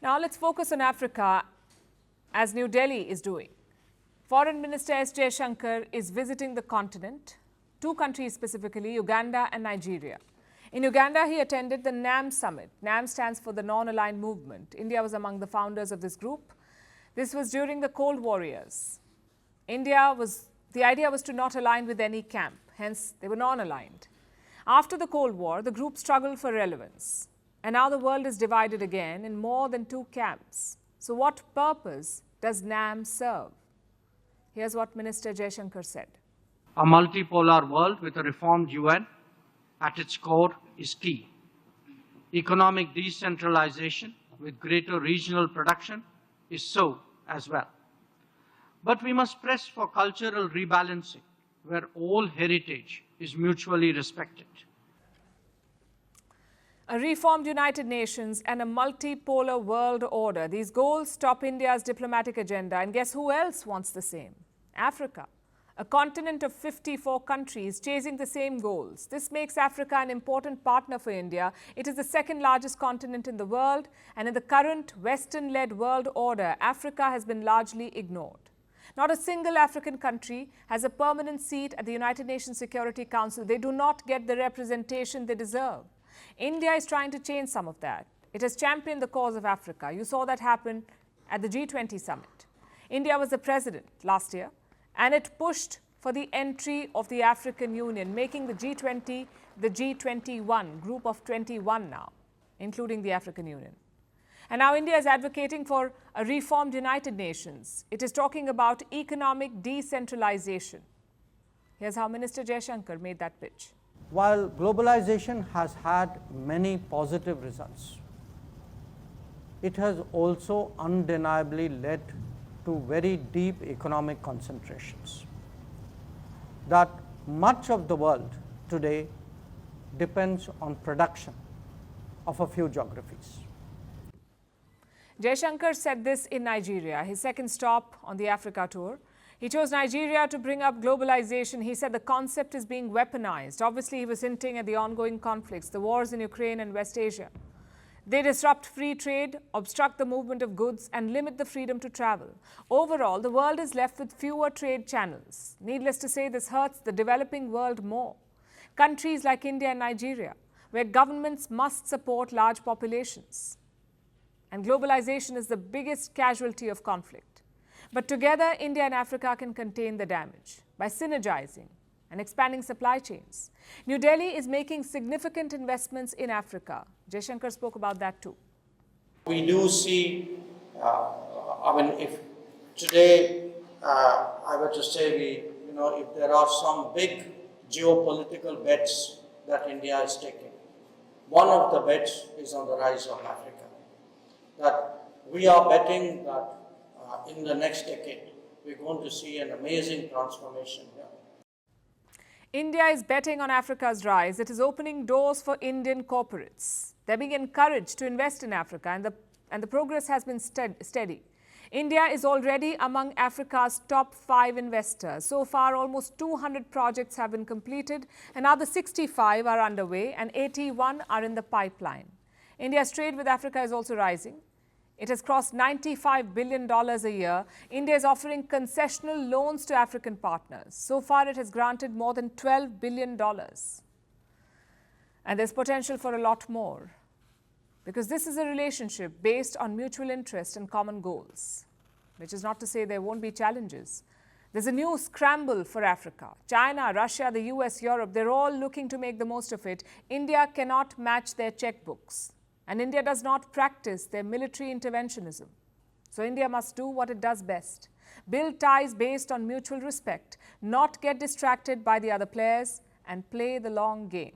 Now let's focus on Africa, as New Delhi is doing. Foreign Minister S. Jaishankar is visiting the continent, two countries specifically, Uganda and Nigeria. In Uganda, he attended the NAM summit. NAM stands for the Non-Aligned Movement. India was among the founders of this group. This was during the Cold War years. The idea was to not align with any camp, hence they were non-aligned. After the Cold War, the group struggled for relevance. And now the world is divided again in more than two camps. So what purpose does NAM serve? Here's what Minister Jaishankar said. A multipolar world with a reformed UN at its core is key. Economic decentralization with greater regional production is so as well. But we must press for cultural rebalancing where all heritage is mutually respected. A reformed United Nations and a multipolar world order. These goals stop India's diplomatic agenda. And guess who else wants the same? Africa, a continent of 54 countries chasing the same goals. This makes Africa an important partner for India. It is the second largest continent in the world, and in the current Western-led world order, Africa has been largely ignored. Not a single African country has a permanent seat at the United Nations Security Council. They do not get the representation they deserve. India is trying to change some of that. It has championed the cause of Africa. You saw that happen at the G20 summit. India was the president last year, and it pushed for the entry of the African Union, making the G20 the G21, group of 21 now, including the African Union. And now India is advocating for a reformed United Nations. It is talking about economic decentralization. Here's how Minister Jaishankar made that pitch. While globalization has had many positive results, it has also undeniably led to very deep economic concentrations. That much of the world today depends on production of a few geographies. Jaishankar said this in Nigeria, his second stop on the Africa tour. He chose Nigeria to bring up globalization. He said the concept is being weaponized. Obviously, he was hinting at the ongoing conflicts, the wars in Ukraine and West Asia. They disrupt free trade, obstruct the movement of goods, and limit the freedom to travel. Overall, the world is left with fewer trade channels. Needless to say, this hurts the developing world more. Countries like India and Nigeria, where governments must support large populations. And globalization is the biggest casualty of conflict. But together, India and Africa can contain the damage by synergizing and expanding supply chains. New Delhi is making significant investments in Africa. Jaishankar spoke about that too. We do see, if today I were to say, if there are some big geopolitical bets that India is taking, one of the bets is on the rise of Africa. That we are betting that in the next decade, we're going to see an amazing transformation here. India is betting on Africa's rise. It is opening doors for Indian corporates. They're being encouraged to invest in Africa, and the progress has been steady. India is already among Africa's top 5 investors. So far, almost 200 projects have been completed. Another 65 are underway, and 81 are in the pipeline. India's trade with Africa is also rising. It has crossed $95 billion a year. India is offering concessional loans to African partners. So far, it has granted more than $12 billion. And there's potential for a lot more, because this is a relationship based on mutual interest and common goals, which is not to say there won't be challenges. There's a new scramble for Africa. China, Russia, the US, Europe, they're all looking to make the most of it. India cannot match their checkbooks. And India does not practice their military interventionism. So India must do what it does best. Build ties based on mutual respect, not get distracted by the other players, and play the long game.